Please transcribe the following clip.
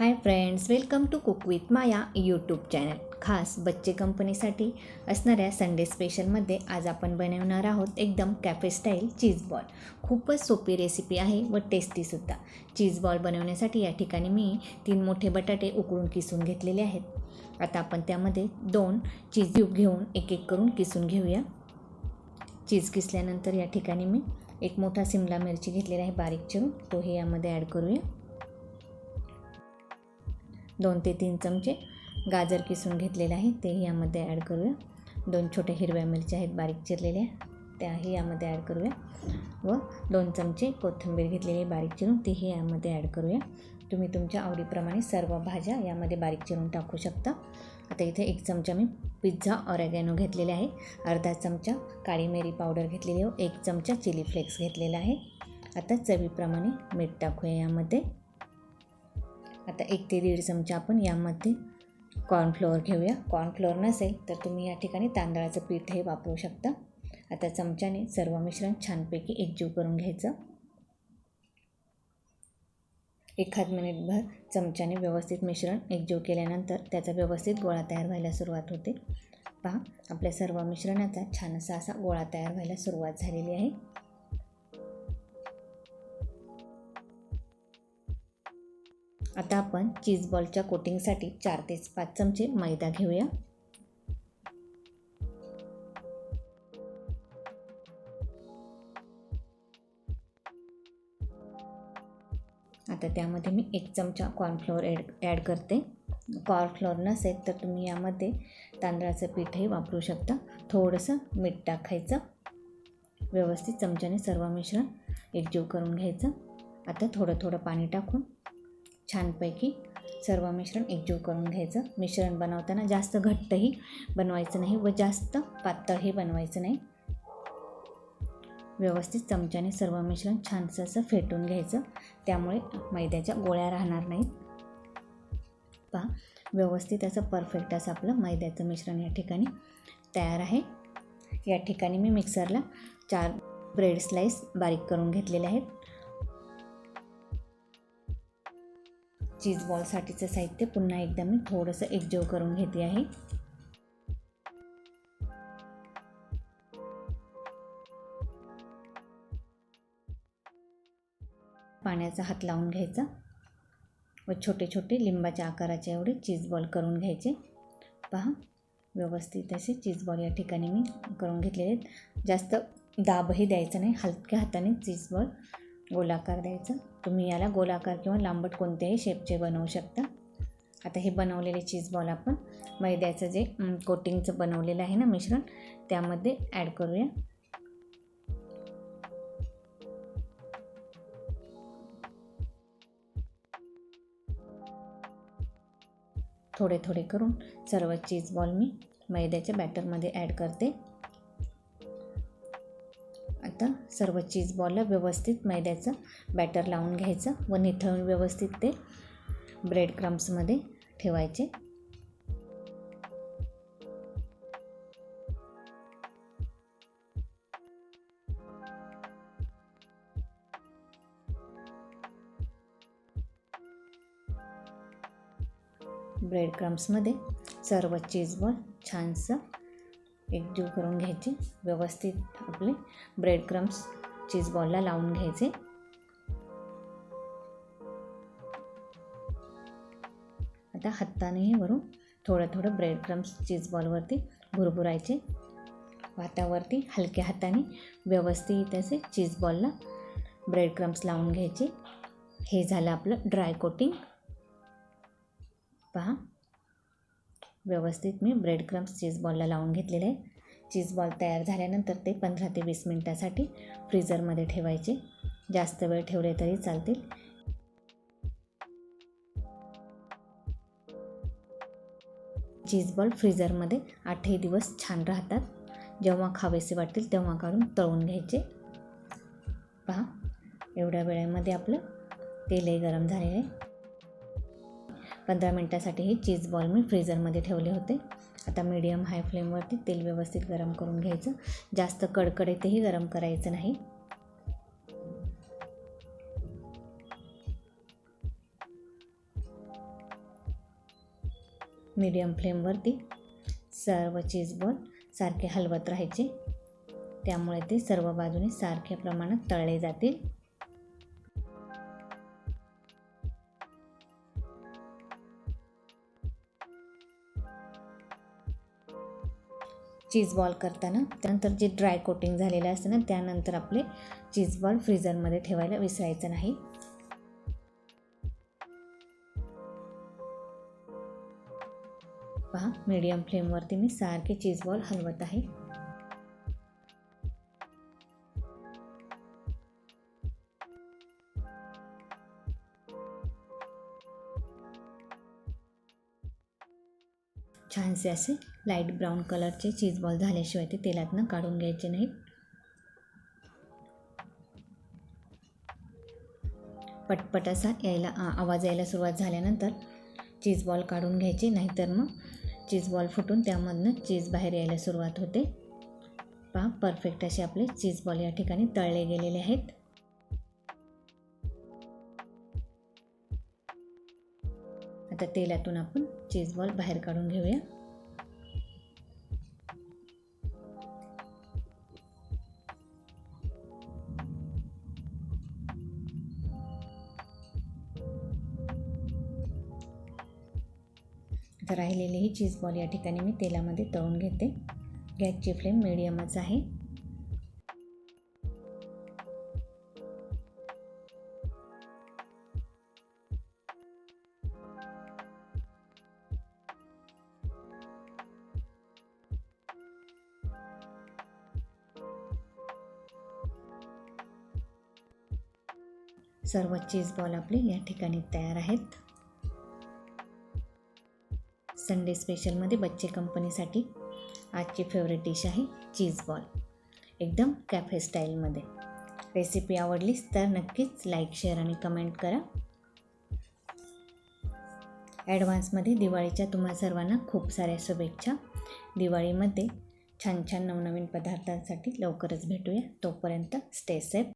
High friends, welcome to cook with Maya YouTube channel. खास बच्चे कंपनीसाठी असणाऱ्या संडे स्पेशलमध्ये आज आपण बनवणार आहोत एकदम कॅफे स्टाईल चीज बॉल. खूपच सोपी रेसिपी आहे व टेस्टीसुद्धा. चीज बॉल बनवण्यासाठी या ठिकाणी मी 3 मोठे बटाटे उकळून किसून घेतलेले आहेत. आता आपण त्यामध्ये 2 चीज क्यूब घेऊन एक एक करून किसून घेऊया. चीज किसल्यानंतर या ठिकाणी मी एक मोठा सिमला मिरची घेतलेला आहे बारीक चिरून, तोही यामध्ये ॲड करूया. 2 ते 3 चमचे गाजर किसून घेतलेले आहे, तेही यामध्ये ॲड करूया. 2 छोट्या हिरव्या मिरच्या आहेत बारीक चिरलेल्या, त्याही यामध्ये ॲड करूया. व 2 चमचे कोथिंबीर घेतलेली बारीक चिरून, तीही यामध्ये ॲड करूया. तुम्ही तुमच्या आवडीप्रमाणे सर्व भाज्या यामध्ये बारीक चिरून टाकू शकता. आता इथे 1 चमचा मी पिझ्झा ऑरेगॅनो घेतलेले आहे, अर्धा चमचा काळी मिरी पावडर घेतलेली व 1 चमचा चिली फ्लेक्स घेतलेला आहे. आता चवीप्रमाणे मीठ टाकूया यामध्ये. आता 1 ते 1.5 चमचा आपण यामध्ये कॉर्नफ्लोअर घेऊया. कॉर्नफ्लोअर नसेल तर तुम्ही या ठिकाणी तांदळाचं पीठ हे वापरू शकता. आता चमच्याने सर्व मिश्रण छानपैकी एकजीव करून घ्यायचं. 1 मिनिटभर चमच्याने व्यवस्थित मिश्रण एकजीव केल्यानंतर त्याचा व्यवस्थित गोळा तयार व्हायला सुरुवात होते. पहा, आपल्या सर्व मिश्रणाचा छान असा गोळा तयार व्हायला सुरुवात झालेली आहे. आता आपण चीज बॉलच्या कोटिंगसाठी 4 ते 5 चमचे मैदा घेऊया. आता त्यामध्ये मी 1 चमचा कॉर्नफ्लोअर ॲड करते. कॉर्नफ्लोअर नसेल तर तुम्ही यामध्ये तांदळाचं पीठही वापरू शकता. थोडंसं मीठ टाकायचं. व्यवस्थित चमच्याने सर्व मिश्रण एकजीव करून घ्यायचं. आता थोडं पाणी टाकून छानपैकी सर्व मिश्रण एकजीव करून घ्यायचं. मिश्रण बनवताना जास्त घट्टही बनवायचं नाही व जास्त पातळही बनवायचं नाही. व्यवस्थित चमच्याने सर्व मिश्रण छानसं असं फेटून घ्यायचं, त्यामुळे मैद्याच्या गोळ्या राहणार नाहीत. पहा, व्यवस्थित असं परफेक्ट असं आपलं मैद्याचं मिश्रण या ठिकाणी तयार आहे. या ठिकाणी मी मिक्सरला 4 ब्रेड स्लाईस बारीक करून घेतलेले आहेत. चीज बॉलसाठीचं साहित्य पुन्हा एकदा मी थोडंसं एकजीव करून घेते आहे. पाण्याचा हात लावून घ्यायचा व छोटे छोटे लिंबाच्या आकाराचे एवढे चीज बॉल करून घ्यायचे. पहा, व्यवस्थित असे चीज बॉल या ठिकाणी मी करून घेतलेले आहेत. जास्त दाबही द्यायचं नाही, हलक्या हाताने चीज बॉल गोलाकार द्यायचा. तुम्ही याला गोलाकार किंवा लांबट कोणत्याही शेपचे बनवू शकता. आता हे बनवलेले चीज बॉल आपण मैद्याचं जे कोटिंगचं बनवलेलं आहे ना मिश्रण, त्यामध्ये ॲड करूया. थोडे करून सर्व चीज बॉल मी मैद्याच्या बॅटरमध्ये ॲड करते. आता सर्व चीज बॉलला व्यवस्थित मैद्याचं बॅटर लावून घ्यायचं व निथळून व्यवस्थित ते ब्रेड क्रम्समध्ये ठेवायचे. ब्रेड क्रम्समध्ये सर्व चीज बॉल छानसं एकजीव करून घ्यायचे. व्यवस्थित आपले ब्रेड क्रम्स चीज बॉलला लावून घ्यायचे. आता हातानेही वरून थोडं ब्रेड क्रम्स चीज बॉलवरती भुरभुरायचे. हातावरती हलक्या हाताने व्यवस्थित असे चीज बॉलला ब्रेड क्रम्स लावून घ्यायचे. हे झालं आपलं ड्राय कोटिंग. पहा, व्यवस्थित मी ब्रेड क्रम्स चीज बॉलला लावून घेतलेले आहे. चीज बॉल तयार झाल्यानंतर ते 15 ते 20 मिनिटासाठी फ्रीझरमध्ये ठेवायचे. जास्त वेळ ठेवले तरी चालतील. चीज बॉल फ्रीझरमध्ये 8 दिवस छान राहतात. जेव्हा खावेसे वाटतील तेव्हा काढून तळून घ्यायचे. पहा, एवढ्या वेळेमध्ये आपलं तेलही गरम झालेलं आहे. 15 मिनिटासाठी हे चीज बॉल मी फ्रीझरमध्ये ठेवले होते. आता मीडियम हाय फ्लेमवरती तेल व्यवस्थित गरम करून घ्यायचं. जास्त कडकडीतही गरम करायचं नाही. मीडियम फ्लेमवरती सर्व चीज बॉल सारखे हलवत राहायचे, त्यामुळे ते सर्व बाजूने सारख्या प्रमाणात तळले जातील. चीज बॉल करताना त्यानंतर जे ड्राय कोटिंग झालेलं असतं ना, त्यानंतर आपले चीज बॉल फ्रीझरमध्ये ठेवायला विसरायचं नाही. पहा, मीडियम फ्लेमवरती मी सारखे चीज बॉल हलवत आहे. छानसे असे लाईट ब्राऊन कलरचे चीज बॉल झाल्याशिवाय ते तेलातनं काढून घ्यायचे नाहीत. पटपट असा आवाज यायला सुरुवात झाल्यानंतर चीज बॉल काढून घ्यायचे, नाहीतर मग चीज बॉल फुटून त्यामधनं चीज बाहेर यायला सुरुवात होते. पहा, परफेक्ट असे आपले चीज बॉल या ठिकाणी तळले गेलेले आहेत. आता तेलातून आपण चीज बॉल बाहेर काढून घेऊया. आता राहिलेले ही चीज बॉल या ठिकाणी मी तेलामध्ये तळून घेते. गॅसची फ्लेम मीडियमच आहे. सर्व चीज बॉल आपले या ठिकाणी तयार आहेत. संडे स्पेशलमध्ये बच्चे कंपनीसाठी आजची फेवरेट डिश आहे चीज बॉल, एकदम कॅफे स्टाईलमध्ये. रेसिपी आवडलीच तर नक्कीच लाईक, शेअर आणि कमेंट करा. ॲडव्हान्समध्ये दिवाळीच्या तुम्हा सर्वांना खूप साऱ्या शुभेच्छा. दिवाळीमध्ये छान छान नवनवीन पदार्थांसाठी लवकरच भेटूया. तोपर्यंत स्टे सेफ.